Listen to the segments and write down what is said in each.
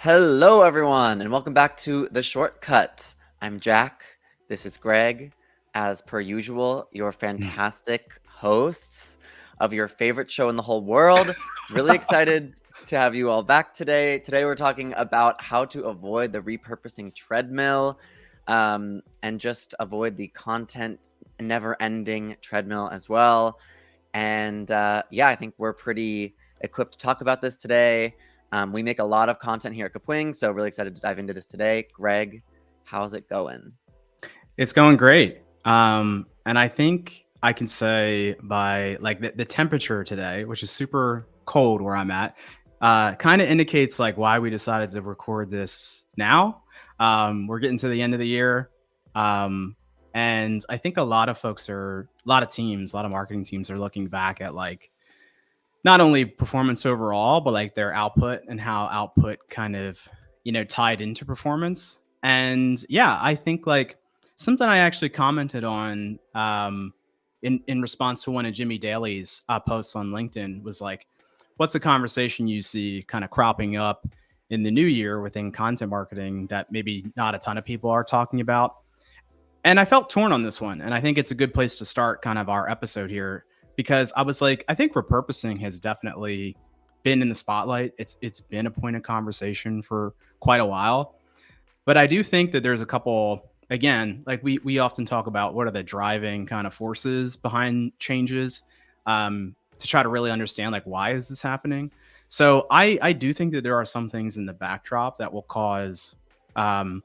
Hello, everyone, and welcome back to The Shortcut. I'm Jack. This is Greg. As per usual, your fantastic hosts of your favorite show in the whole world. Really excited to have you all back today. Today, we're talking about how to avoid the repurposing treadmill and just avoid the content never-ending treadmill as well. And I think we're pretty equipped to talk about this today. We make a lot of content here at Kapwing, so really excited to dive into this today. Greg, how's it going? It's going great. And I think I can say by like the temperature today, which is super cold where I'm at, kind of indicates like why we decided to record this now. We're getting to the end of the year. And I think a lot of marketing teams are looking back at like not only performance overall, but like their output and how output kind of, tied into performance. And yeah, I think like something I actually commented on in response to one of Jimmy Daly's posts on LinkedIn was like, what's a conversation you see kind of cropping up in the new year within content marketing that maybe not a ton of people are talking about? And I felt torn on this one. And I think it's a good place to start kind of our episode here, because I was like, I think repurposing has definitely been in the spotlight. It's been a point of conversation for quite a while. But I do think that there's a couple, again, like we often talk about what are the driving kind of forces behind changes, to try to really understand like why is this happening. So I do think that there are some things in the backdrop that will cause the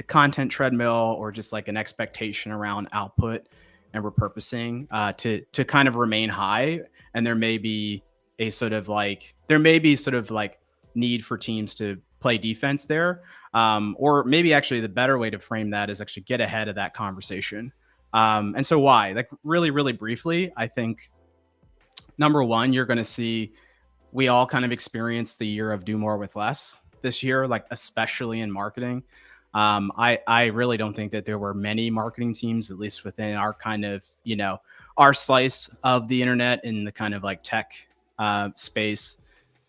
content treadmill or just like an expectation around output and repurposing to kind of remain high. And there may be sort of like need for teams to play defense there. Or maybe actually the better way to frame that is actually get ahead of that conversation. And so why? Like really, really briefly, I think number one, you're going to see we all kind of experience the year of do more with less this year, like especially in marketing. I really don't think that there were many marketing teams, at least within our kind of, our slice of the internet in the kind of like tech space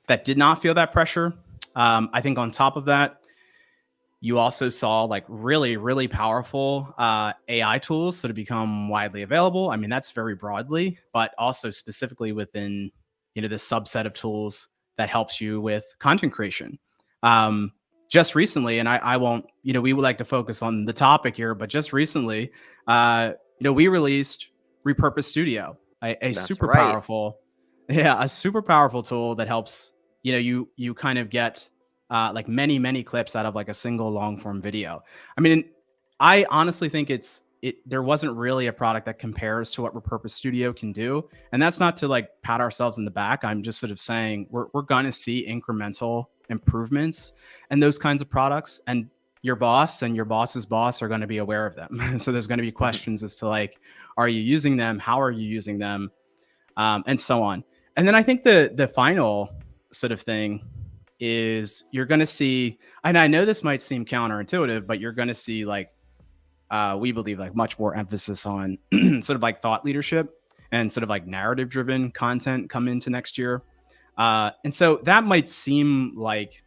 that did not feel that pressure. I think on top of that, you also saw like really, really powerful AI tools that have become widely available. I mean, that's very broadly, but also specifically within, this subset of tools that helps you with content creation. Just recently, and I won't, we would like to focus on the topic here, but just recently, we released Repurpose Studio, a super powerful tool that helps, you kind of get like many clips out of like a single long form video. I mean, I honestly think there wasn't really a product that compares to what Repurpose Studio can do. And that's not to like pat ourselves in the back. I'm just sort of saying we're going to see incremental improvements and those kinds of products, and your boss and your boss's boss are going to be aware of them. So there's going to be questions as to like, are you using them? How are you using them? And so on. And then I think the final sort of thing is you're going to see, and I know this might seem counterintuitive, but you're going to see like, we believe like much more emphasis on sort of like thought leadership and sort of like narrative driven content come into next year. And so that might seem like,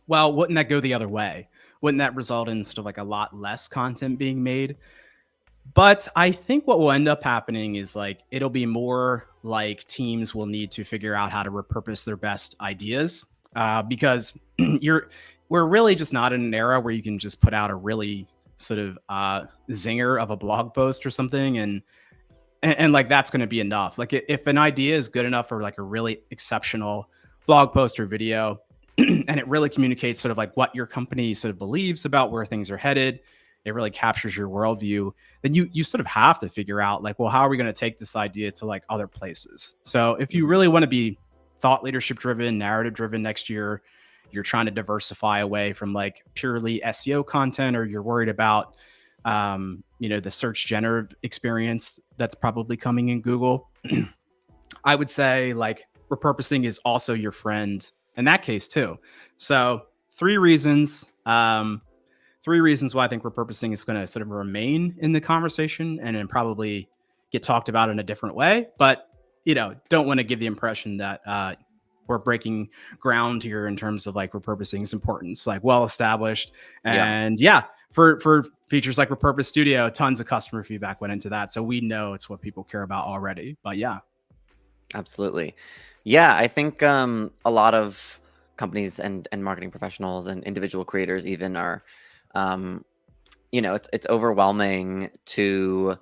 well, wouldn't that go the other way? Wouldn't that result in sort of like a lot less content being made? But I think what will end up happening is like, it'll be more like teams will need to figure out how to repurpose their best ideas, because we're really just not in an era where you can just put out a really sort of zinger of a blog post or something and like that's going to be enough. Like if an idea is good enough for like a really exceptional blog post or video and it really communicates sort of like what your company sort of believes about where things are headed, it really captures your worldview, then you sort of have to figure out like, well, how are we going to take this idea to like other places? So if you really want to be thought leadership driven, narrative driven next year, you're trying to diversify away from like purely SEO content, or you're worried about, the search generative experience that's probably coming in Google, I would say like repurposing is also your friend in that case too. So three reasons why I think repurposing is going to sort of remain in the conversation and then probably get talked about in a different way. But, don't want to give the impression that we're breaking ground here in terms of like repurposing's importance, like well established. And for features like Repurpose Studio, tons of customer feedback went into that. So we know it's what people care about already. But yeah. Absolutely. Yeah, I think a lot of companies and marketing professionals and individual creators even are, it's overwhelming to,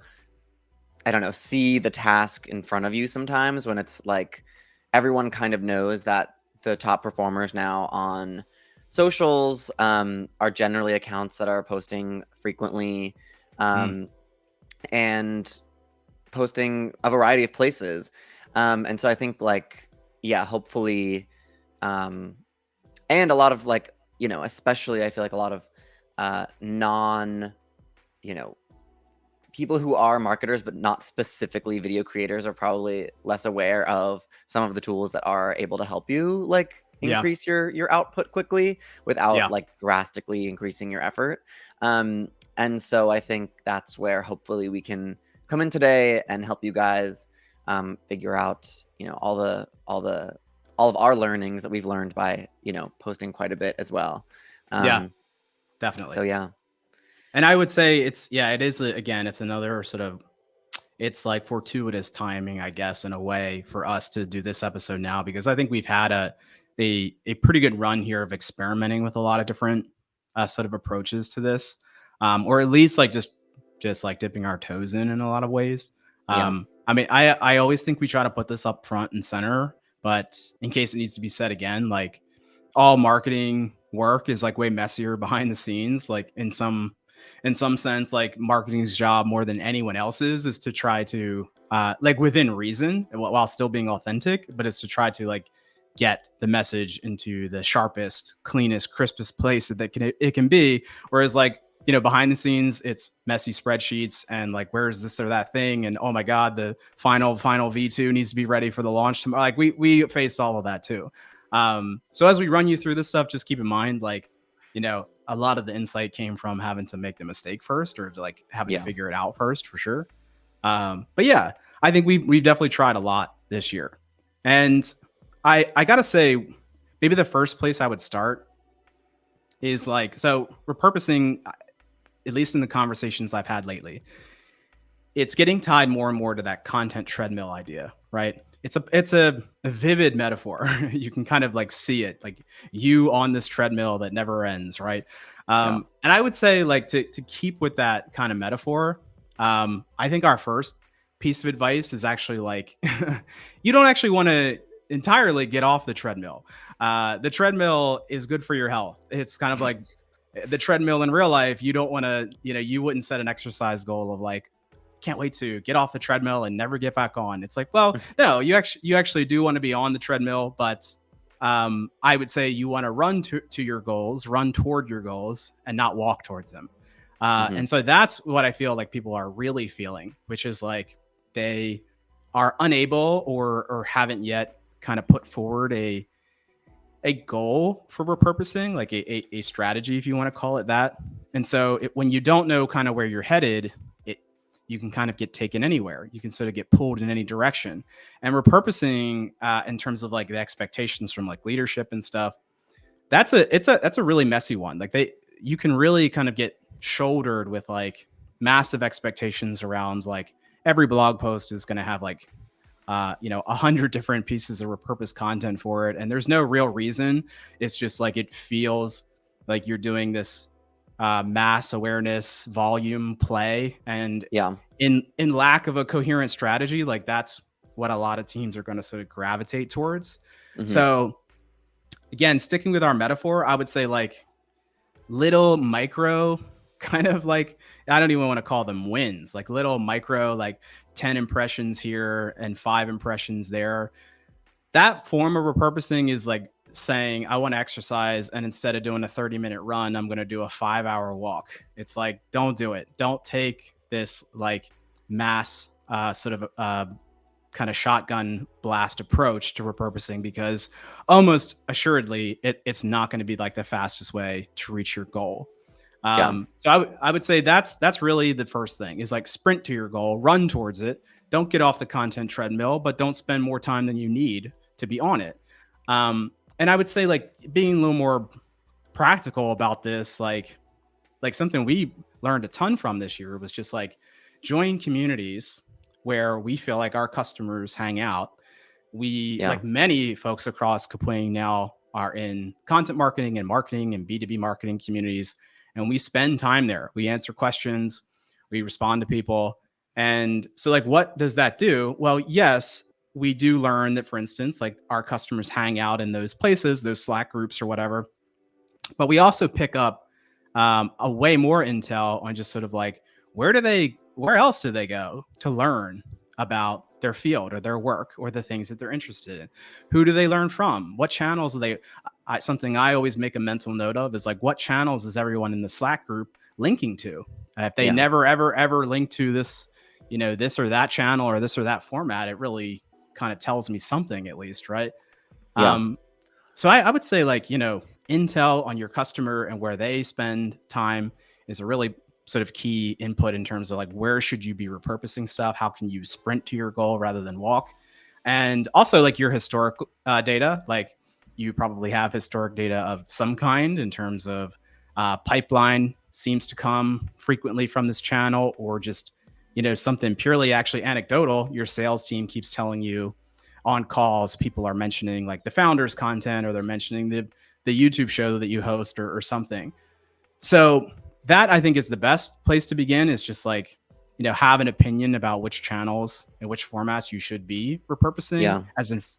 I don't know, see the task in front of you sometimes when it's like everyone kind of knows that the top performers now on socials are generally accounts that are posting frequently and posting a variety of places. And so I think hopefully, and a lot of especially I feel like a lot of non, people who are marketers but not specifically video creators are probably less aware of some of the tools that are able to help you increase your output quickly without drastically increasing your effort. And so I think that's where hopefully we can come in today and help you guys figure out all of our learnings that we've learned by posting quite a bit as well. Definitely. So yeah. And I would say it is, again, it's another sort of, it's like fortuitous timing, I guess, in a way for us to do this episode now, because I think we've had a pretty good run here of experimenting with a lot of different sort of approaches to this, or at least like just like dipping our toes in a lot of ways. I mean, I always think we try to put this up front and center, but in case it needs to be said again, like all marketing work is like way messier behind the scenes. Like in some sense, like marketing's job more than anyone else's is to try to like within reason while still being authentic, but it's to try to like get the message into the sharpest, cleanest, crispest place that it can be. Whereas like, behind the scenes, it's messy spreadsheets and like, where's this or that thing? And oh my God, the final V2 needs to be ready for the launch tomorrow. Like we faced all of that too. So as we run you through this stuff, just keep in mind, like, a lot of the insight came from having to make the mistake first, or like having to figure it out first, for sure. But yeah, I think we've definitely tried a lot this year. And I gotta say, maybe the first place I would start is like, so repurposing, at least in the conversations I've had lately, it's getting tied more and more to that content treadmill idea, right? It's a vivid metaphor. You can kind of like see it, like you on this treadmill that never ends, right? And I would say like to keep with that kind of metaphor, I think our first piece of advice is actually like, you don't actually want to entirely get off the treadmill. The treadmill is good for your health. It's kind of like the treadmill in real life. You don't want to, you wouldn't set an exercise goal of like, can't wait to get off the treadmill and never get back on. It's like, well, no, you actually do want to be on the treadmill, but I would say you want to run to your goals, run toward your goals, and not walk towards them. And so that's what I feel like people are really feeling, which is like they are unable or haven't yet kind of put forward a goal for repurposing, like a strategy, if you want to call it that. And so when you don't know kind of where you're headed, you can kind of get taken anywhere. You can sort of get pulled in any direction. And repurposing, in terms of like the expectations from like leadership and stuff, that's a really messy one. Like you can really kind of get shouldered with like massive expectations around like every blog post is going to have like 100 different pieces of repurposed content for it, and there's no real reason. It's just like it feels like you're doing this mass awareness volume play, and in lack of a coherent strategy, like that's what a lot of teams are going to sort of gravitate towards. So again, sticking with our metaphor, I would say like little micro kind of like, I don't even want to call them wins, like little micro, like 10 impressions here and 5 impressions there. That form of repurposing is like saying, I want to exercise, and instead of doing a 30-minute run, I'm going to do a 5-hour walk. It's like, don't do it. Don't take this like mass sort of kind of shotgun blast approach to repurposing, because almost assuredly it's not going to be like the fastest way to reach your goal. So I would say that's really the first thing, is like sprint to your goal, run towards it. Don't get off the content treadmill, but don't spend more time than you need to be on it. And I would say like being a little more practical about this, like something we learned a ton from this year was just like join communities where we feel like our customers hang out. We, Yeah. like many folks across Kapwing now, are in content marketing and B2B marketing communities, and we spend time there. We answer questions, we respond to people. And so like what does that do? Well, yes, we do learn that, for instance, like our customers hang out in those places, those Slack groups or whatever, but we also pick up a way more intel on just sort of like where else do they go to learn about their field or their work or the things that they're interested in? Who do they learn from? What channels are they? Something I always make a mental note of is like, what channels is everyone in the Slack group linking to? If they Yeah. never ever link to this, this or that channel or this or that format, it really kind of tells me something, at least, right? Yeah. So I would say like, intel on your customer and where they spend time is a really sort of key input in terms of like, where should you be repurposing stuff? How can you sprint to your goal rather than walk? And also like your historic data, like you probably have historic data of some kind in terms of pipeline seems to come frequently from this channel, or just, something purely actually anecdotal. Your sales team keeps telling you on calls, people are mentioning like the founder's content, or they're mentioning the YouTube show that you host, or something. So that, I think, is the best place to begin, is just like, have an opinion about which channels and which formats you should be repurposing,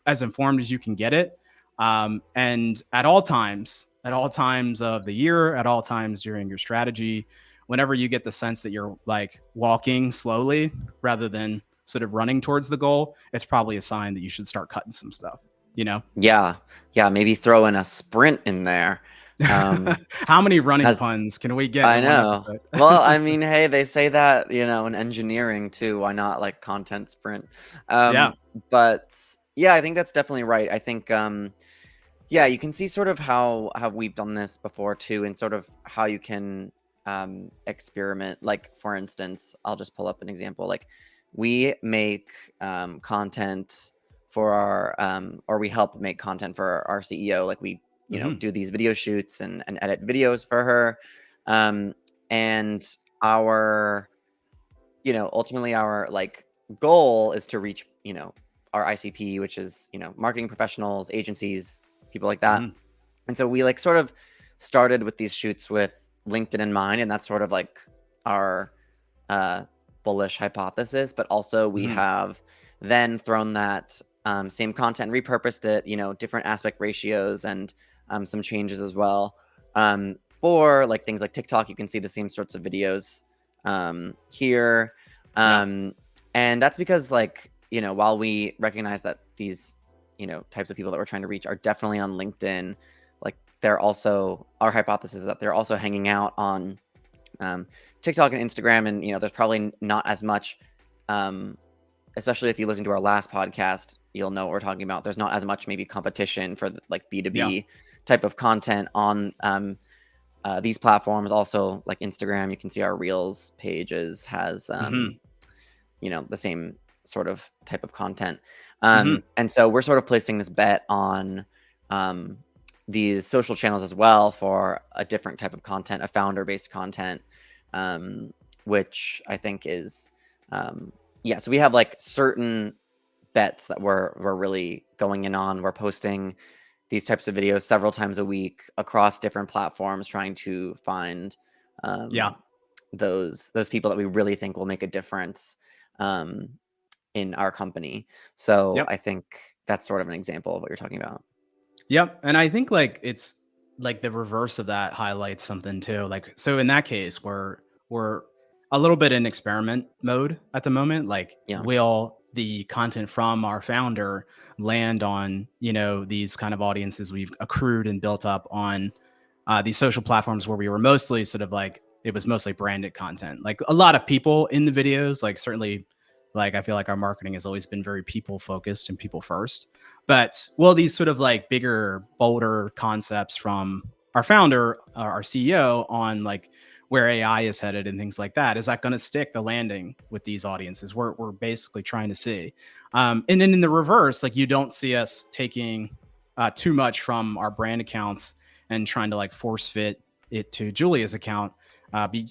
as informed as you can get it. And at all times of the year, at all times during your strategy, whenever you get the sense that you're like walking slowly rather than sort of running towards the goal, it's probably a sign that you should start cutting some stuff, Yeah. Maybe throw in a sprint in there. How many running puns can we get in one episode? Well, I mean, hey, they say that, in engineering too. Why not like content sprint? Yeah. But yeah, I think that's definitely right. I think, yeah, you can see sort of how we've done this before too, and sort of how you can experiment. Like, for instance, I'll just pull up an example. Like, we make content for our or we help make content for our CEO. Like, we do these video shoots and edit videos for her, and our ultimately our like goal is to reach our ICP, which is marketing professionals, agencies, people like that. And so we like sort of started with these shoots with LinkedIn in mind, and that's sort of like our bullish hypothesis. But also we have then thrown that same content, repurposed it, different aspect ratios and some changes as well. For like things like TikTok, you can see the same sorts of videos here. And that's because like, while we recognize that these, types of people that we're trying to reach are definitely on LinkedIn, like they're also, our hypothesis is that they're also hanging out on TikTok and Instagram. And, there's probably not as much, especially if you listen to our last podcast, you'll know what we're talking about. There's not as much maybe competition for like B2B type of content on these platforms. Also, like Instagram, you can see our Reels pages has the same sort of type of content. And so we're sort of placing this bet on these social channels as well for a different type of content, a founder-based content, which I think is so we have like certain bets that we're really going in on. We're posting these types of videos several times a week across different platforms, trying to find those people that we really think will make a difference in our company. So I think that's sort of an example of what you're talking about. Yep. And I think like it's like the reverse of that highlights something too. Like, so in that case, we're a little bit in experiment mode at the moment. Like, will the content from our founder land on, these kind of audiences we've accrued and built up on these social platforms where we were mostly sort of like, it was mostly branded content, like a lot of people in the videos, like certainly, like I feel like our marketing has always been very people focused and people first. But will these sort of like bigger, bolder concepts from our founder, our CEO, on like where AI is headed and things like that, is that going to stick the landing with these audiences? We're basically trying to see. And then in the reverse, like you don't see us taking too much from our brand accounts and trying to like force fit it to Julia's account,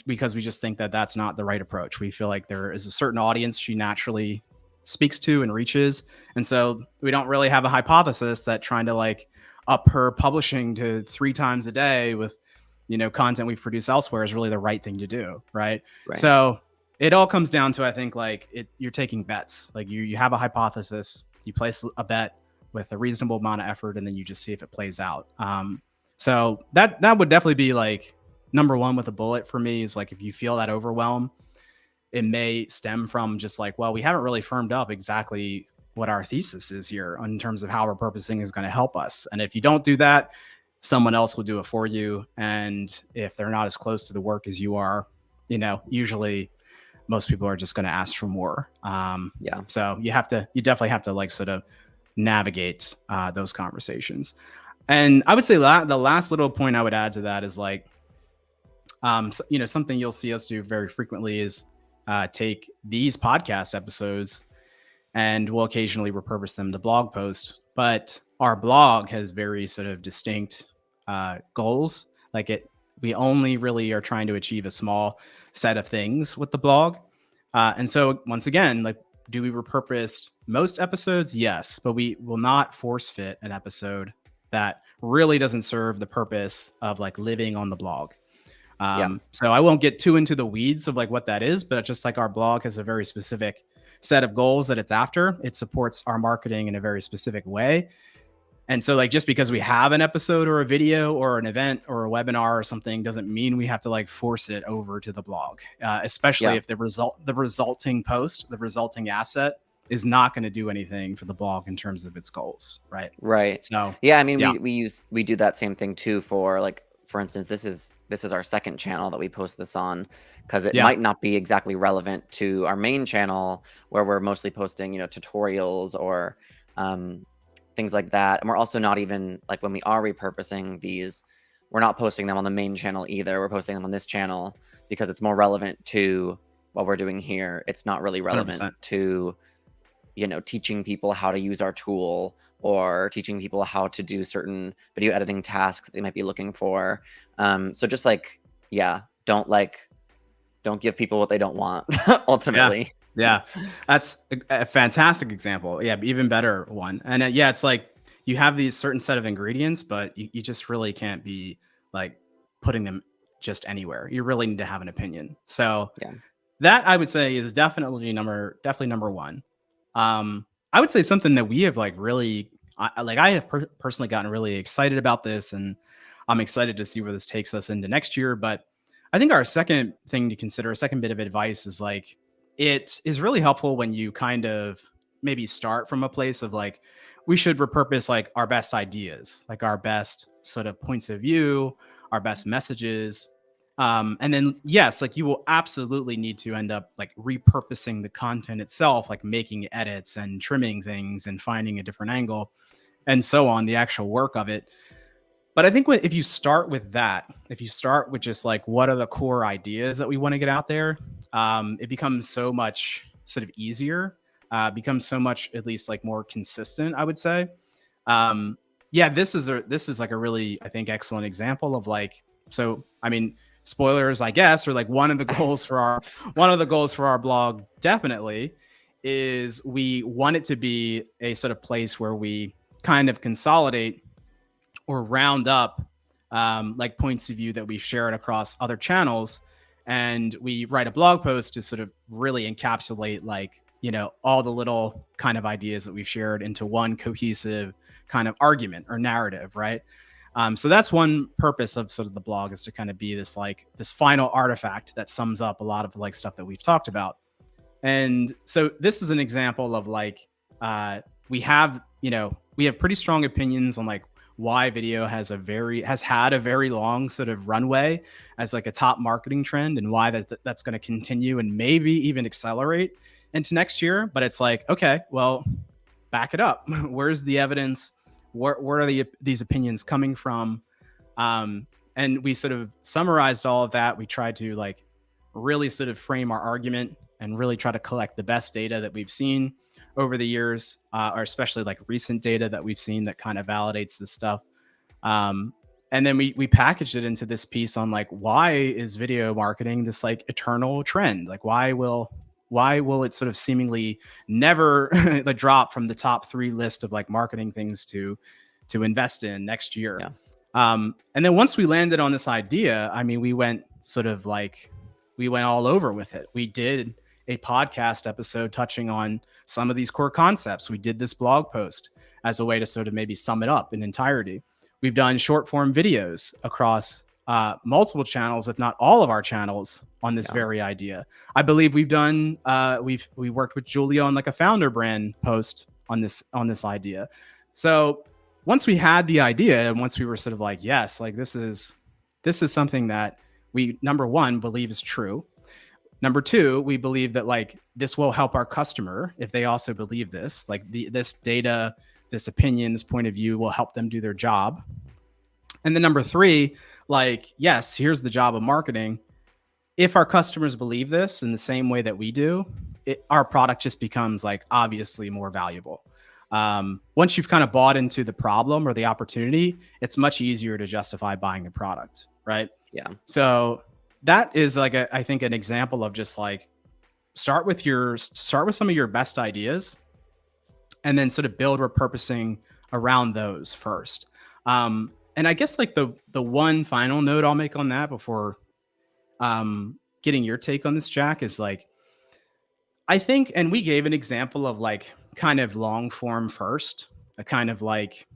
because we just think that that's not the right approach. We feel like there is a certain audience she naturally speaks to and reaches, and so we don't really have a hypothesis that trying to like up her publishing to 3 times a day with content we've produced elsewhere is really the right thing to do, right? Right. So it all comes down to, I think, like you're taking bets. Like you have a hypothesis, you place a bet with a reasonable amount of effort, and then you just see if it plays out. So that would definitely be like number one with a bullet for me, is like if you feel that overwhelm, it may stem from just like, well, we haven't really firmed up exactly what our thesis is here in terms of how repurposing is going to help us. And if you don't do that, someone else will do it for you. And if they're not as close to the work as you are, usually most people are just going to ask for more. Yeah. So you definitely have to like sort of navigate those conversations. And I would say the last little point I would add to that is like, something you'll see us do very frequently is take these podcast episodes and we'll occasionally repurpose them to blog posts. But our blog has very sort of distinct goals. Like we only really are trying to achieve a small set of things with the blog. And so once again, like, do we repurpose most episodes? Yes, but we will not force fit an episode that really doesn't serve the purpose of like living on the blog. So I won't get too into the weeds of like what that is, but it's just like our blog has a very specific set of goals that it's after. It supports our marketing in a very specific way. And so like, just because we have an episode or a video or an event or a webinar or something doesn't mean we have to like force it over to the blog, especially if the resulting post, the resulting asset is not going to do anything for the blog in terms of its goals. Right. So yeah, I mean, we do that same thing too for like, for instance, this is our second channel that we post this on, because it might not be exactly relevant to our main channel where we're mostly posting, tutorials or things like that. And we're also not even like, when we are repurposing these, we're not posting them on the main channel either. We're posting them on this channel because it's more relevant to what we're doing here. It's not really relevant 100%. to, teaching people how to use our tool or teaching people how to do certain video editing tasks that they might be looking for. So just like, don't give people what they don't want ultimately. Yeah, that's a fantastic example. Yeah, even better one. And it's like you have these certain set of ingredients, but you just really can't be like putting them just anywhere. You really need to have an opinion. So that I would say is definitely number one. I would say something that we have like really, I have personally gotten really excited about this, and I'm excited to see where this takes us into next year. But I think our second thing to consider, a second bit of advice, is like, it is really helpful when you kind of maybe start from a place of like, we should repurpose like our best ideas, like our best sort of points of view, our best messages. And then, yes, like you will absolutely need to end up like repurposing the content itself, like making edits and trimming things and finding a different angle and so on, the actual work of it. But I think if you start with that, if you start with just like, what are the core ideas that we want to get out there, it becomes so much sort of easier, becomes so much, at least like more consistent, I would say. This is like a really, I think, excellent example of like, so, I mean, spoilers, I guess, or like one of the goals for our blog definitely is we want it to be a sort of place where we kind of consolidate or round up like points of view that we've shared across other channels. And we write a blog post to sort of really encapsulate like, all the little kind of ideas that we've shared into one cohesive kind of argument or narrative, right? So that's one purpose of sort of the blog, is to kind of be this like this final artifact that sums up a lot of like stuff that we've talked about. And so this is an example of like, we have pretty strong opinions on like why video has had a very long sort of runway as like a top marketing trend, and why that's going to continue and maybe even accelerate into next year. But it's like, okay, well, back it up. Where's the evidence? Where are these opinions coming from? And we sort of summarized all of that. We tried to like really sort of frame our argument and really try to collect the best data that we've seen over the years, or especially like recent data that we've seen that kind of validates this stuff. Um, and then we packaged it into this piece on like, why is video marketing this like eternal trend? Like why will it sort of seemingly never like drop from the top 3 list of like marketing things to invest in next year? Yeah. And then once we landed on this idea, I mean, we went all over with it. We did a podcast episode touching on some of these core concepts. We did this blog post as a way to sort of maybe sum it up in entirety. We've done short form videos across multiple channels, if not all of our channels, on this very idea. I believe we've done we worked with Julia on like a founder brand post on this idea. So once we had the idea and once we were sort of like, yes, like this is something that we, number one, believe is true. Number two, we believe that like this will help our customer if they also believe this, like this data, this opinion, this point of view will help them do their job. And then number three, like, yes, here's the job of marketing. If our customers believe this in the same way that we do, our product just becomes like obviously more valuable. Once you've kind of bought into the problem or the opportunity, it's much easier to justify buying the product, right? Yeah. So that is like I think an example of just like start with some of your best ideas and then sort of build repurposing around those first. And I guess like the one final note I'll make on that before getting your take on this, Jack, is like, I think, and we gave an example of like kind of long form first, a kind of like,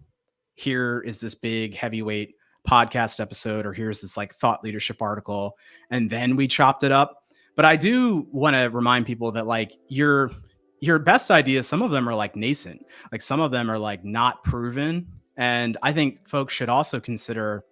here is this big heavyweight podcast episode, or here's this like thought leadership article, and then we chopped it up. But I do want to remind people that like your best ideas, some of them are like nascent, like some of them are like not proven. And I think folks should also consider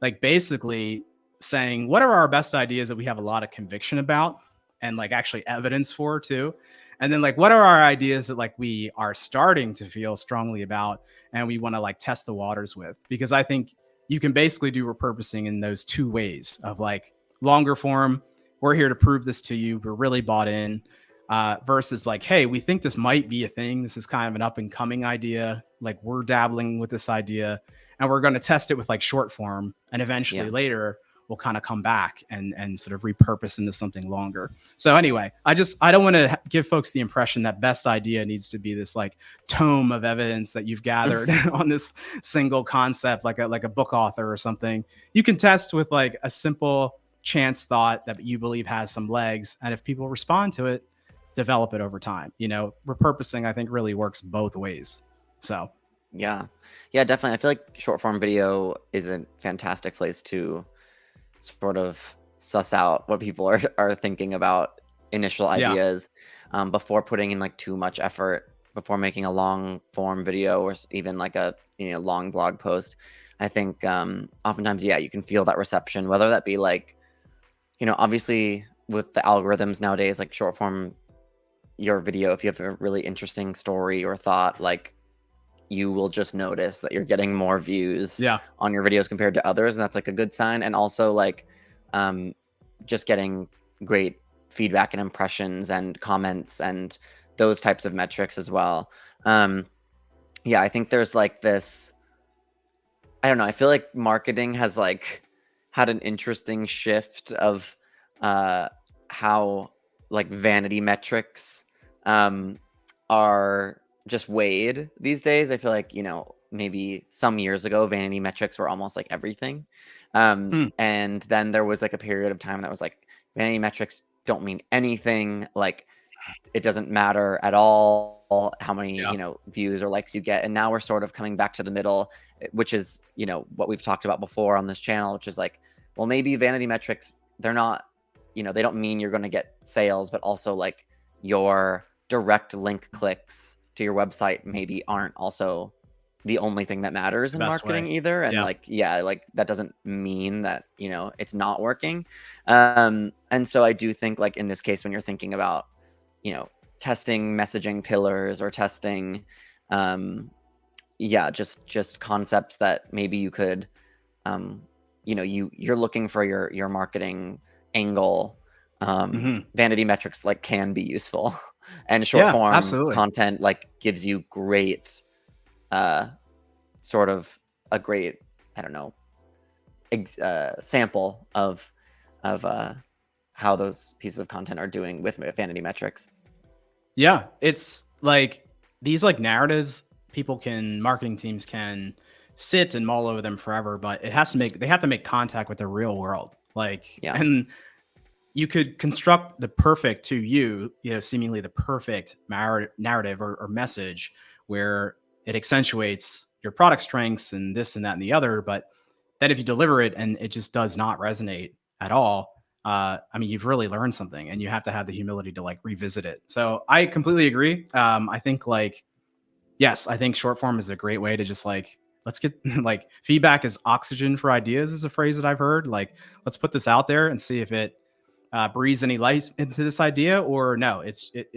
like basically saying, what are our best ideas that we have a lot of conviction about and like actually evidence for too? And then like, what are our ideas that like we are starting to feel strongly about and we want to like test the waters with? Because I think you can basically do repurposing in those two ways of like longer form, we're here to prove this to you, we're really bought in, versus like, hey, we think this might be a thing. This is kind of an up and coming idea. Like we're dabbling with this idea and we're going to test it with like short form. And eventually later we'll kind of come back and sort of repurpose into something longer. So anyway, I don't want to give folks the impression that best idea needs to be this like tome of evidence that you've gathered on this single concept, like a book author or something. You can test with like a simple chance thought that you believe has some legs. And if people respond to it, develop it over time. You know, repurposing, I think, really works both ways. So yeah, definitely. I feel like short form video is a fantastic place to sort of suss out what people are thinking about initial ideas before putting in like too much effort, before making a long form video or even like a long blog post. I think oftentimes, you can feel that reception, whether that be like, obviously with the algorithms nowadays, like short form, your video, if you have a really interesting story or thought, like you will just notice that you're getting more views on your videos compared to others. And that's like a good sign. And also like just getting great feedback and impressions and comments and those types of metrics as well. I think there's like this, I don't know, I feel like marketing has like had an interesting shift of how like vanity metrics are just weighed these days. I feel like, maybe some years ago, vanity metrics were almost like everything. And then there was like a period of time that was like, vanity metrics don't mean anything. Like it doesn't matter at all how many, views or likes you get. And now we're sort of coming back to the middle, which is, what we've talked about before on this channel, which is like, well, maybe vanity metrics, they're not, they don't mean you're going to get sales, but also like your direct link clicks to your website maybe aren't also the only thing that matters in marketing either. And like that doesn't mean that it's not working. And so I do think like in this case, when you're thinking about testing messaging pillars or testing just concepts that maybe you could you're looking for your marketing angle vanity metrics like can be useful, and short Yeah, form absolutely. content like gives you great, sort of a great, I don't know, sample of how those pieces of content are doing with vanity metrics. Yeah, it's like these like narratives marketing teams can sit and mull over them forever, but they have to make contact with the real world. Like, Yeah. and you could construct the perfect to you know, seemingly the perfect narrative or message where it accentuates your product strengths and this and that and the other. But then if you deliver it and it just does not resonate at all, I mean, you've really learned something, and you have to have the humility to like revisit it. So I completely agree. I think like, yes, I think short form is a great way to just like, let's get like feedback is oxygen for ideas is a phrase that I've heard. Like, let's put this out there and see if it breathes any light into this idea, or no,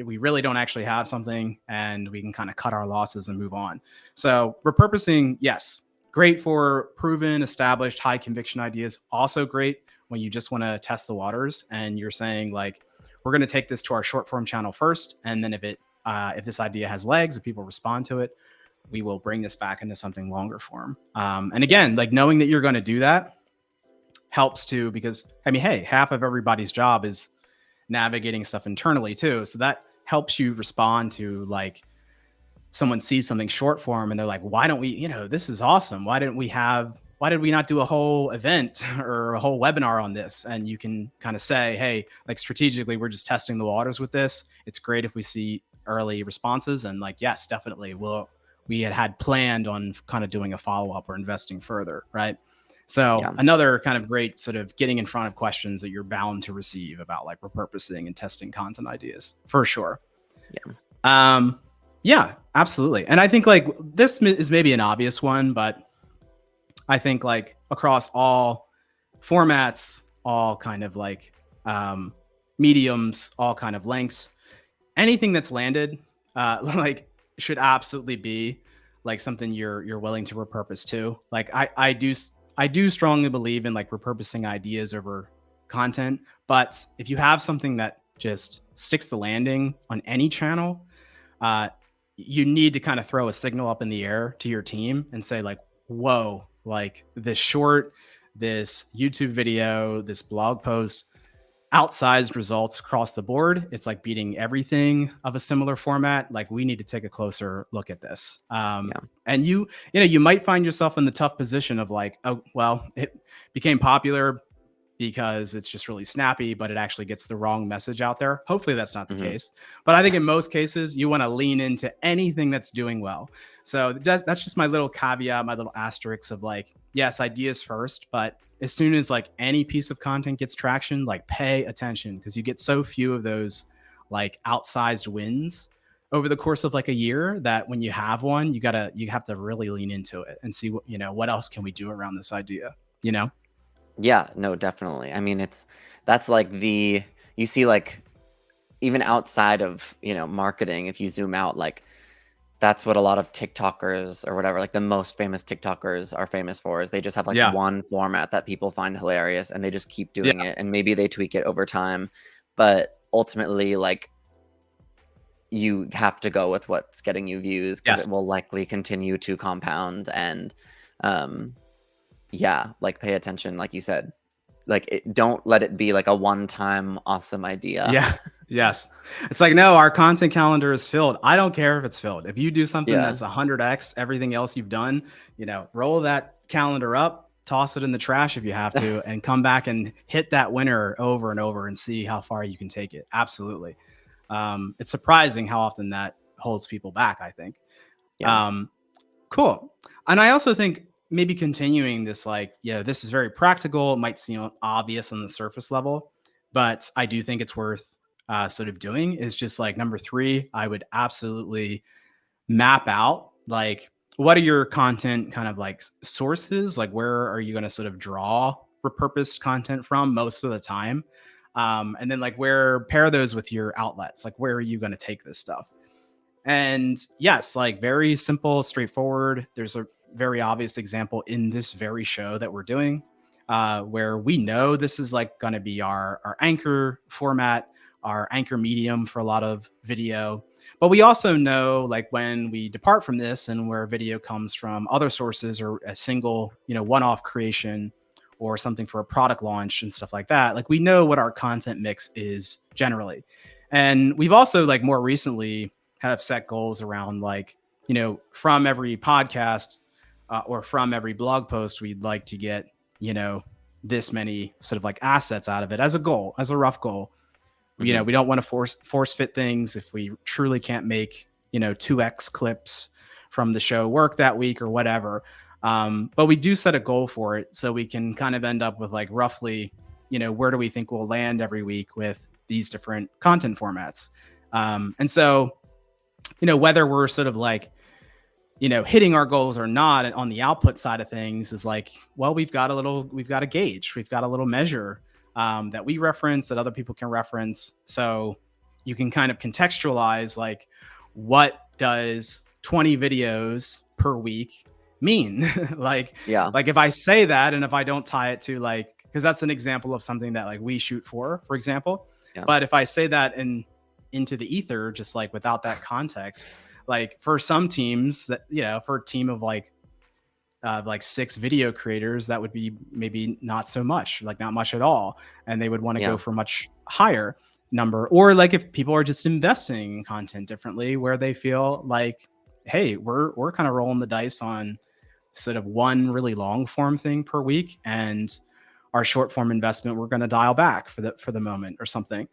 we really don't actually have something, and we can kind of cut our losses and move on. So repurposing, yes, great for proven, established, high conviction ideas. Also great when you just want to test the waters and you're saying like, we're going to take this to our short form channel first, and then if this idea has legs, if people respond to it, we will bring this back into something longer form. And again, like knowing that you're going to do that helps too, because I mean, hey, half of everybody's job is navigating stuff internally too. So that helps you respond to like someone sees something short form and they're like, why don't we, you know, this is awesome. Why did we not do a whole event or a whole webinar on this? And you can kind of say, hey, like strategically, we're just testing the waters with this. It's great if we see early responses. And like, yes, definitely. We had planned on kind of doing a follow-up or investing further. Right. So another kind of great sort of getting in front of questions that you're bound to receive about like repurposing and testing content ideas for sure. Yeah, absolutely. And I think like this is maybe an obvious one, but I think like across all formats, all kind of like mediums, all kind of lengths, anything that's landed like should absolutely be like something you're willing to repurpose to. Like I do strongly believe in like repurposing ideas over content, but if you have something that just sticks the landing on any channel, you need to kind of throw a signal up in the air to your team and say like, whoa, like this YouTube video, this blog post, outsized results across the board. It's like beating everything of a similar format. Like we need to take a closer look at this. And you might find yourself in the tough position of like, oh, well, it became popular because it's just really snappy, but it actually gets the wrong message out there. Hopefully that's not the case. But I think in most cases, you want to lean into anything that's doing well. So that's just my little caveat, my little asterisk of like, yes, ideas first, but as soon as like any piece of content gets traction, like pay attention, because you get so few of those like outsized wins over the course of like a year that when you have one, you have to really lean into it and see what else can we do around this idea, Yeah, no, definitely. I mean, that's like you see like even outside of, marketing, if you zoom out, like that's what a lot of TikTokers or whatever, like the most famous TikTokers are famous for, is they just have like one format that people find hilarious and they just keep doing it, and maybe they tweak it over time, but ultimately like you have to go with what's getting you views, because it will likely continue to compound. And like pay attention, like you said, like don't let it be like a one-time awesome idea. Yes. It's like, no, our content calendar is filled. I don't care if it's filled. If you do something that's 100x everything else you've done, roll that calendar up, toss it in the trash if you have to, and come back and hit that winner over and over and see how far you can take it. Absolutely. It's surprising how often that holds people back, I think. Cool. And I also think maybe continuing this, like, this is very practical. It might seem obvious on the surface level, but I do think it's worth sort of doing, is just like number 3, I would absolutely map out like, what are your content kind of like sources? Like, where are you going to sort of draw repurposed content from most of the time? And then like pair those with your outlets. Like, where are you going to take this stuff? And yes, like very simple, straightforward. There's a very obvious example in this very show that we're doing. where we know this is like going to be our anchor format, our anchor medium for a lot of video. But we also know like when we depart from this and where video comes from other sources or a single, one-off creation or something for a product launch and stuff like that, like we know what our content mix is generally. And we've also like more recently have set goals around like, from every podcast or from every blog post, we'd like to get, this many sort of like assets out of it as a goal, as a rough goal. Mhm. We don't want to force fit things if we truly can't make 2x clips from the show work that week or whatever. But we do set a goal for it so we can kind of end up with like roughly where do we think we'll land every week with these different content formats. And so whether we're sort of like hitting our goals or not on the output side of things is like, well, we've got a gauge, we've got a little measure that we reference, that other people can reference. So you can kind of contextualize like, what does 20 videos per week mean? like Yeah. if I say that, and if I don't tie it to like, because that's an example of something that like we shoot for example. Yeah. But if I say that into the ether, just like without that context, like for some teams that, for a team of like 6 video creators, that would be maybe not so much, like not much at all. And they would want to Yeah. go for much higher number. Or like if people are just investing in content differently, where they feel like, hey, we're kind of rolling the dice on sort of one really long form thing per week, and our short form investment, we're going to dial back for the moment or something.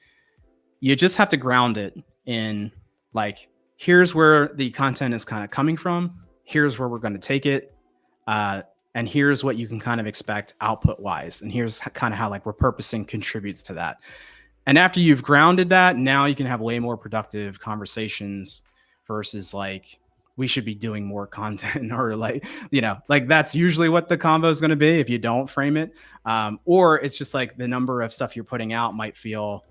You just have to ground it in like, here's where the content is kind of coming from. Here's where we're going to take it. And here's what you can kind of expect output wise. And here's kind of how like repurposing contributes to that. And after you've grounded that, now you can have way more productive conversations versus like, we should be doing more content or like, like that's usually what the combo is going to be if you don't frame it. Or it's just like the number of stuff you're putting out might feel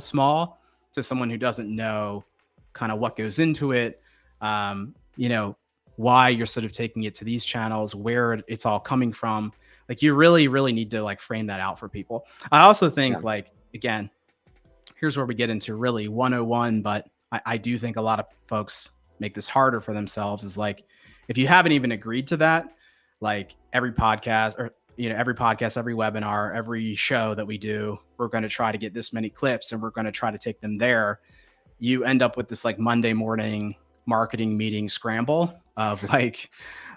small to someone who doesn't know kind of what goes into it. Why you're sort of taking it to these channels, where it's all coming from. Like you really, really need to like frame that out for people. I also think like, again, here's where we get into really 101, but I do think a lot of folks make this harder for themselves is like, if you haven't even agreed to that, like every podcast or, every podcast, every webinar, every show that we do, we're going to try to get this many clips and we're going to try to take them there. You end up with this like Monday morning marketing meeting scramble of like,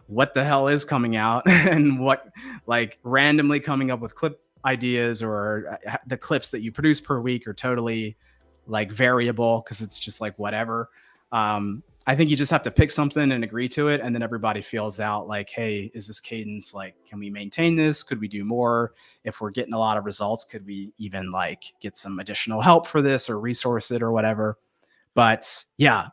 what the hell is coming out and what like randomly coming up with clip ideas, or the clips that you produce per week are totally like variable because it's just like whatever. I think you just have to pick something and agree to it. And then everybody feels out like, hey, is this cadence, like, can we maintain this? Could we do more? If we're getting a lot of results, could we even like get some additional help for this or resource it or whatever? But yeah,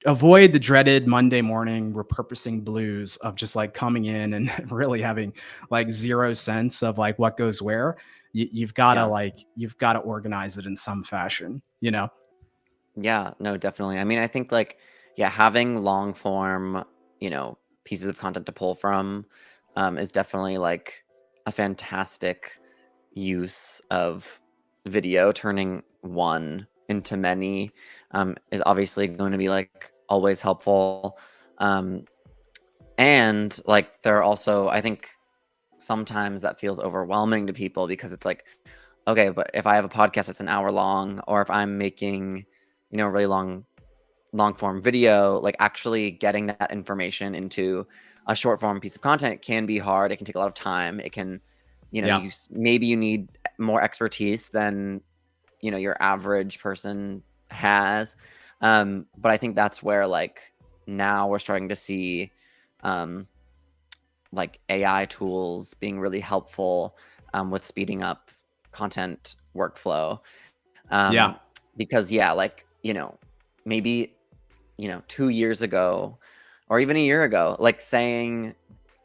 avoid the dreaded Monday morning repurposing blues of just like coming in and really having like 0 sense of like what goes where. You've got to organize it in some fashion, Yeah, no, definitely. I mean, I think like, having long form, pieces of content to pull from, is definitely like a fantastic use of video. Turning one into many, is obviously going to be like always helpful. And like there are also, I think sometimes that feels overwhelming to people because it's like, okay, but if I have a podcast that's an hour long, or if I'm making, really long form video, like actually getting that information into a short form piece of content can be hard. It can take a lot of time. It can, maybe you need more expertise than, your average person has. But I think that's where like now we're starting to see, like AI tools being really helpful, with speeding up content workflow. Because like, maybe, 2 years ago or even a year ago, like saying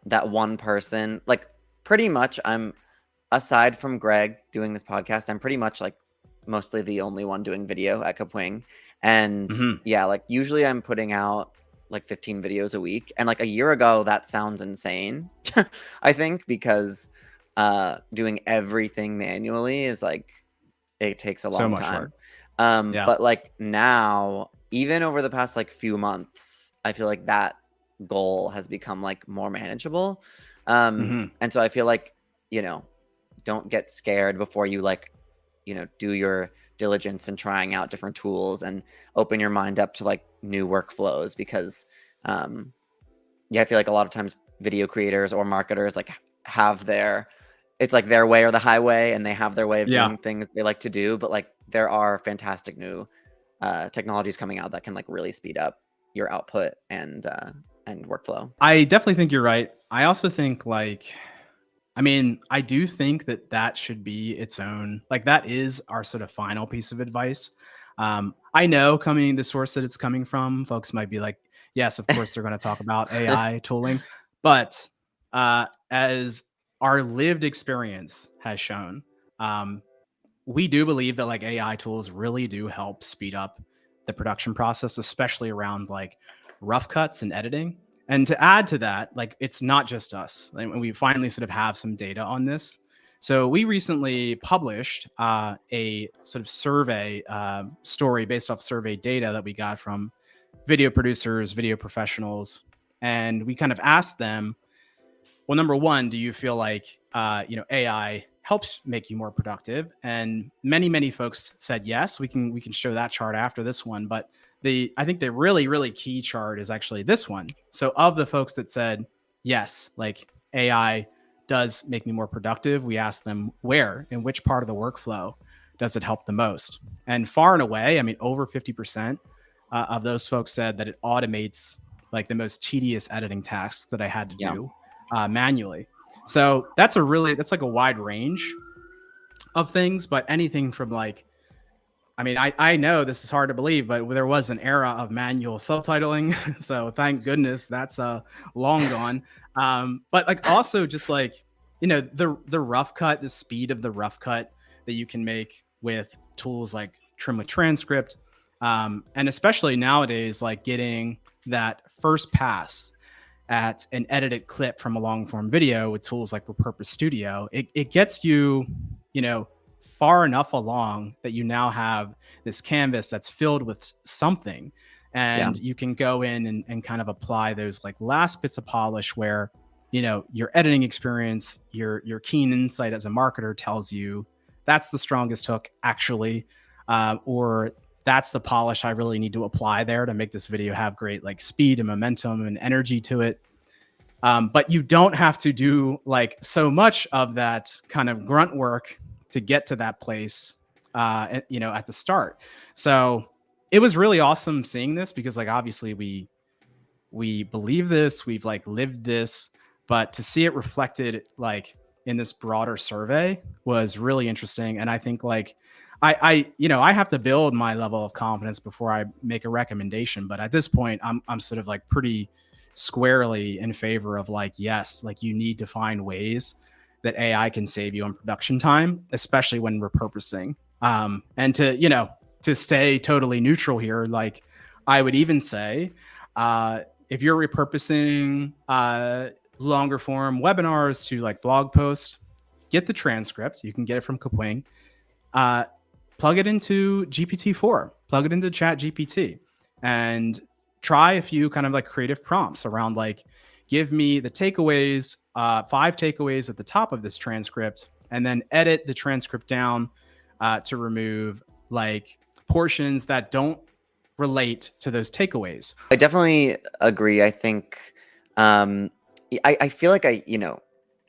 that one person, like pretty much aside from Greg doing this podcast, I'm pretty much like mostly the only one doing video at Kapwing. And like usually I'm putting out like 15 videos a week. And like a year ago, that sounds insane, I think, because doing everything manually is like, it takes a So long much time. work. Yeah. But like now, even over the past like few months, I feel like that goal has become like more manageable. Hmm. And so I feel like, don't get scared before you like, do your diligence and trying out different tools and open your mind up to like new workflows because yeah, I feel like a lot of times video creators or marketers like have it's like their way or the highway, and they have their way of Yeah. doing things they like to do, but like there are fantastic new technologies coming out that can like really speed up your output and workflow. I definitely think you're right. I also think I do think that should be its own, like that is our sort of final piece of advice. I know coming the source that it's coming from, folks might be like, yes, of course they're going to talk about AI tooling, but as our lived experience has shown, um, we do believe that like AI tools really do help speed up the production process, especially around like rough cuts and editing. And to add to that, like it's not just us. And we finally sort of have some data on this. So we recently published a sort of survey story based off survey data that we got from video producers, video professionals, and we kind of asked them, well, number one, do you feel like AI helps make you more productive? And many folks said yes. We can show that chart after this one, but I think the really key chart is actually this one. So of the folks that said yes, like AI does make me more productive, we asked them where, in which part of the workflow does it help the most? And far and away, I mean, over 50% of those folks said that it automates like the most tedious editing tasks that I had to Yeah. do manually. So that's like a wide range of things, but anything from like, I know this is hard to believe, but there was an era of manual subtitling. So thank goodness that's long gone. But like also just like, the rough cut, the speed of the rough cut that you can make with tools like Trim with Transcript. And especially nowadays, like getting that first pass at an edited clip from a long form video with tools like Repurpose Studio, it gets you, far enough along that you now have this canvas that's filled with something. Yeah. And you can go in and kind of apply those like last bits of polish where, your editing experience, your keen insight as a marketer tells you that's the strongest hook actually, or that's the polish I really need to apply there to make this video have great like speed and momentum and energy to it. But you don't have to do like so much of that kind of grunt work to get to that place, at the start. So it was really awesome seeing this because like, obviously we believe this, we've like lived this, but to see it reflected like in this broader survey was really interesting. And I think like, I have to build my level of confidence before I make a recommendation. But at this point, I'm sort of like pretty squarely in favor of like, yes, like you need to find ways that AI can save you on production time, especially when repurposing. And to stay totally neutral here, like I would even say, if you're repurposing longer form webinars to like blog posts, get the transcript. You can get it from Kapwing. Plug it into GPT-4, plug it into Chat GPT, and try a few kind of like creative prompts around like, give me the takeaways, 5 takeaways at the top of this transcript, and then edit the transcript down to remove like portions that don't relate to those takeaways. I definitely agree. I think I feel like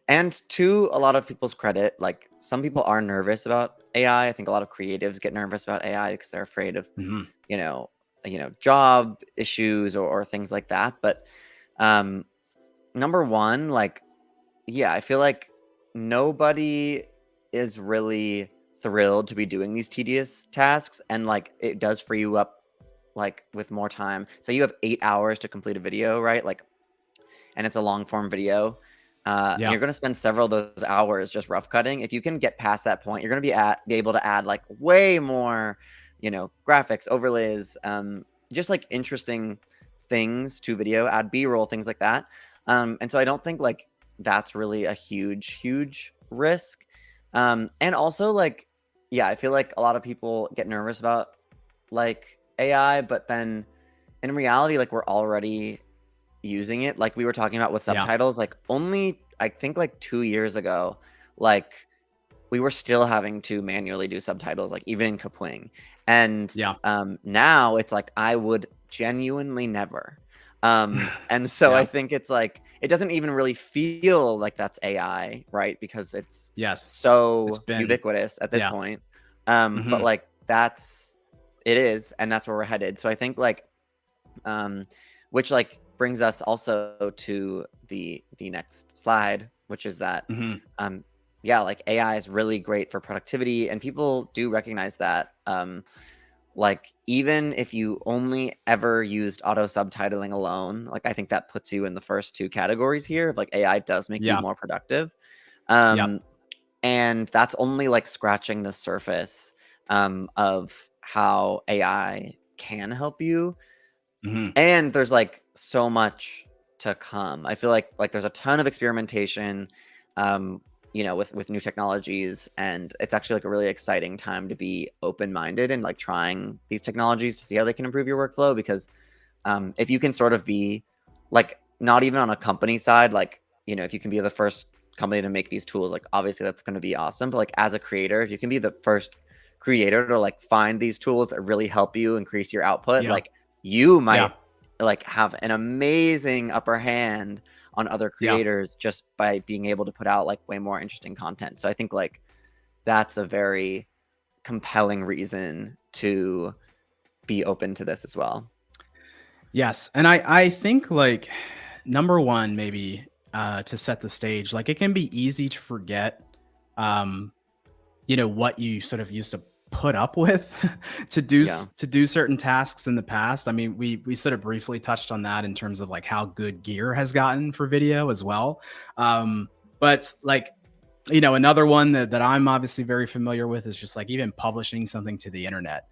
and to a lot of people's credit, like some people are nervous about AI. I think a lot of creatives get nervous about AI because they're afraid of, Mm-hmm. job issues or things like that. But number one, like, yeah, I feel like nobody is really thrilled to be doing these tedious tasks, and like it does free you up like with more time. So you have 8 hours to complete a video, right? Like, and it's a long form video. And you're going to spend several of those hours just rough cutting. If you can get past that point, you're going to be able to add like way more, graphics, overlays, just like interesting things to video, add B-roll, things like that. And so I don't think like that's really a huge risk. And also like, yeah, I feel like a lot of people get nervous about like AI, but then in reality, like we're already using it. Like we were talking about with subtitles, like only I think like 2 years ago, like we were still having to manually do subtitles, like even in Kapwing. And now it's like I would genuinely never. And so I think it's like it doesn't even really feel like that's AI, right? Because it's so ubiquitous at this point. But like it is, and that's where we're headed. So I think like which like brings us also to the next slide, which is that yeah, like AI is really great for productivity, and people do recognize that. Like even if you only ever used auto subtitling alone, like I think that puts you in the first 2 categories here of like AI does make you more productive. And that's only like scratching the surface of how AI can help you. And there's like so much to come. I feel like there's a ton of experimentation, you know, with new technologies, and it's actually like a really exciting time to be open-minded and like trying these technologies to see how they can improve your workflow. Because if you can sort of be like not even on a company side, like, you know, if you can be the first company to make these tools, like obviously that's going to be awesome. But like as a creator, if you can be the first creator to like find these tools that really help you increase your output, like you might like have an amazing upper hand on other creators just by being able to put out like way more interesting content. So I think like that's a very compelling reason to be open to this as well. Yes. And I think like number one, maybe to set the stage, like it can be easy to forget, you know, what you sort of used to put up with to do certain tasks in the past. I mean, we sort of briefly touched on that in terms of like how good gear has gotten for video as well. But like, you know, another one that I'm obviously very familiar with is just like even publishing something to the internet.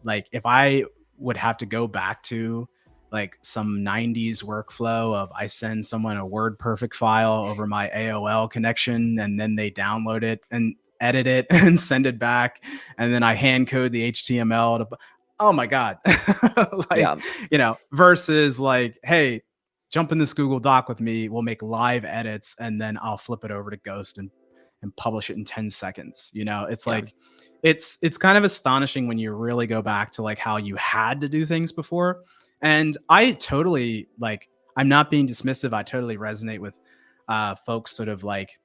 Like if I would have to go back to like some 90s workflow of I send someone a word perfect file over my AOL connection and then they download it and edit it and send it back, and then I hand code the HTML to, oh my God. Like, you know, versus like, hey, jump in this Google Doc with me, we'll make live edits and then I'll flip it over to Ghost and publish it in 10 seconds. You know, it's like it's kind of astonishing when you really go back to like how you had to do things before. And I totally like, I'm not being dismissive, I totally resonate with folks sort of like,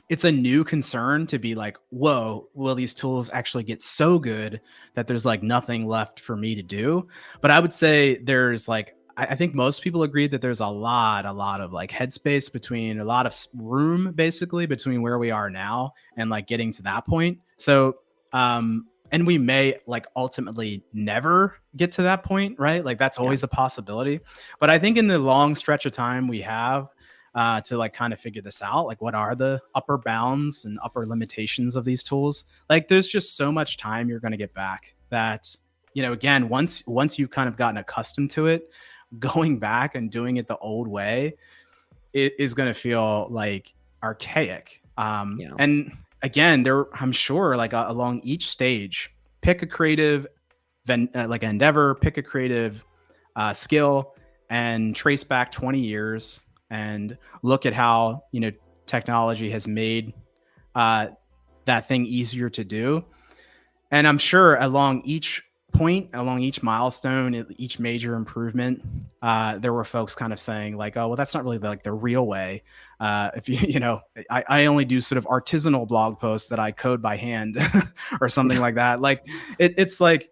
it's a new concern to be like, whoa, will these tools actually get so good that there's like nothing left for me to do? But I would say there's like, I think most people agree that there's a lot of like headspace between, a lot of room basically between where we are now and like getting to that point. So, and we may like ultimately never get to that point, right? Like that's always a possibility. But I think in the long stretch of time we have, to like kind of figure this out, like what are the upper bounds and upper limitations of these tools? Like there's just so much time you're going to get back that, you know, again, once you've kind of gotten accustomed to it, going back and doing it the old way, it is going to feel like archaic. And again, there, I'm sure like along each stage, pick a creative like endeavor, pick a creative skill and trace back 20 years and look at how, you know, technology has made that thing easier to do. And I'm sure along each point, along each milestone, each major improvement, there were folks kind of saying like, oh, well, that's not really like the real way. If you, you know, I only do sort of artisanal blog posts that I code by hand or something like that. Like it's like,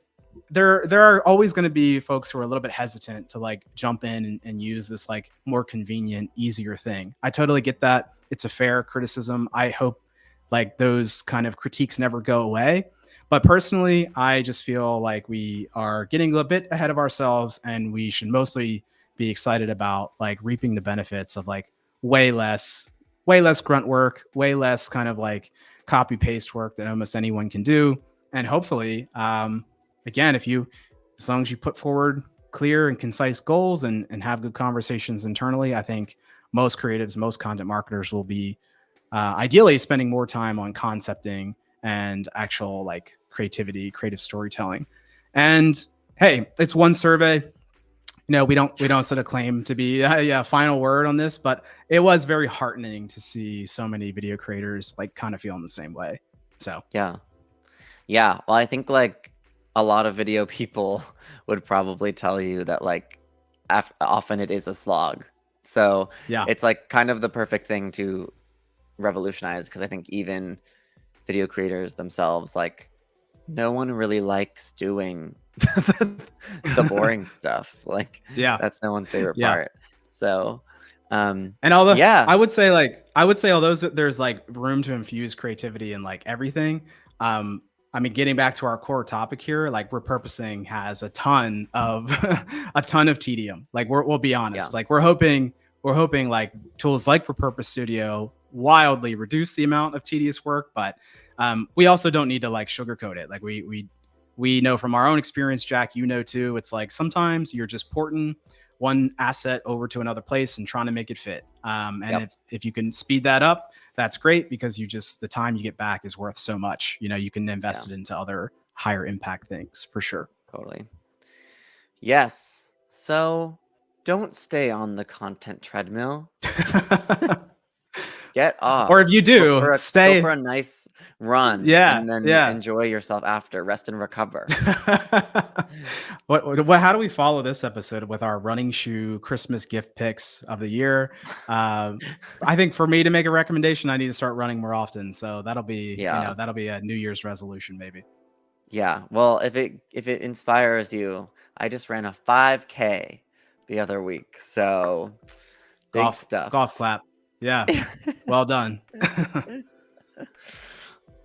there are always going to be folks who are a little bit hesitant to like jump in and use this like more convenient, easier thing. I totally get that. It's a fair criticism. I hope like those kind of critiques never go away. But personally, I just feel like we are getting a bit ahead of ourselves and we should mostly be excited about like reaping the benefits of like way less grunt work, way less kind of like copy paste work that almost anyone can do. And hopefully, again, as long as you put forward clear and concise goals and have good conversations internally, I think most creatives, most content marketers will be ideally spending more time on concepting and actual like creativity, creative storytelling. And hey, it's one survey. We don't set a claim to be final word on this, but it was very heartening to see so many video creators like kind of feeling the same way. So Yeah. Yeah. Well, I think like a lot of video people would probably tell you that like often it is a slog. So yeah, it's like kind of the perfect thing to revolutionize, because I think even video creators themselves, like, no one really likes doing the boring stuff. Like, yeah, that's no one's favorite yeah. part. So, And although yeah, I would say although there's like room to infuse creativity in like everything, I mean, getting back to our core topic here, like repurposing has a ton of a ton of tedium. Like we'll be honest, yeah, like we're hoping like tools like Repurpose Studio wildly reduce the amount of tedious work, but we also don't need to like sugarcoat it. Like we know from our own experience, Jack, you know too. It's like sometimes you're just porting one asset over to another place and trying to make it fit. And yep, if you can speed that up, that's great, because the time you get back is worth so much. You can yeah, invest it into other higher impact things for sure. totally. Yes. So, don't stay on the content treadmill. Get Or off. if you Go do, for a go for stay. a nice run Yeah, and then yeah. enjoy yourself after. Rest and recover. How do we follow this episode with our running shoe Christmas gift picks of the year? I think for me to make a recommendation, I need to start running more often. So that'll be, Yeah. that'll be a New Year's resolution, maybe. Yeah. Well, if it inspires you, I just ran a 5K the other week. So, big Golf stuff. clap. Yeah. Well done.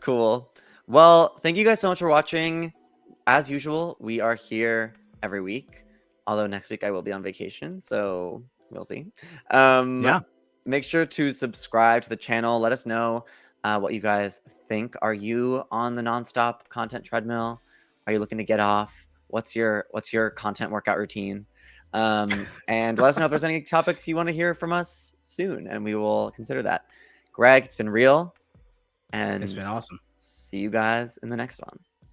Cool. Well, thank you guys so much for watching. As usual, we are here every week. Although next week I will be on vacation, so we'll see. Yeah. Make sure to subscribe to the channel. Let us know what you guys think. Are you on the nonstop content treadmill? Are you looking to get off? What's your content workout routine? And let us know if there's any topics you want to hear from us soon, and we will consider that. Greg, it's been real, It's and been awesome. see you guys in the next one.